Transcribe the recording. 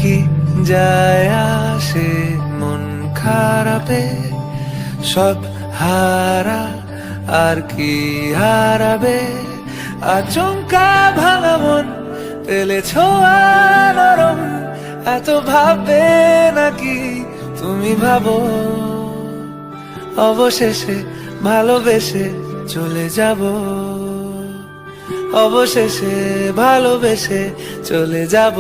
কি যায় আসে মন খারাপে, সব হারা আর কি হারাবে। আচমকা ভাঙা মন পেলে ছোঁয়া নরম, এত ভাববে নাকি তুমি ভাবো। অবশেষে ভালোবেসে চলে যাব, অবশেষে ভালোবেসে চলে যাব।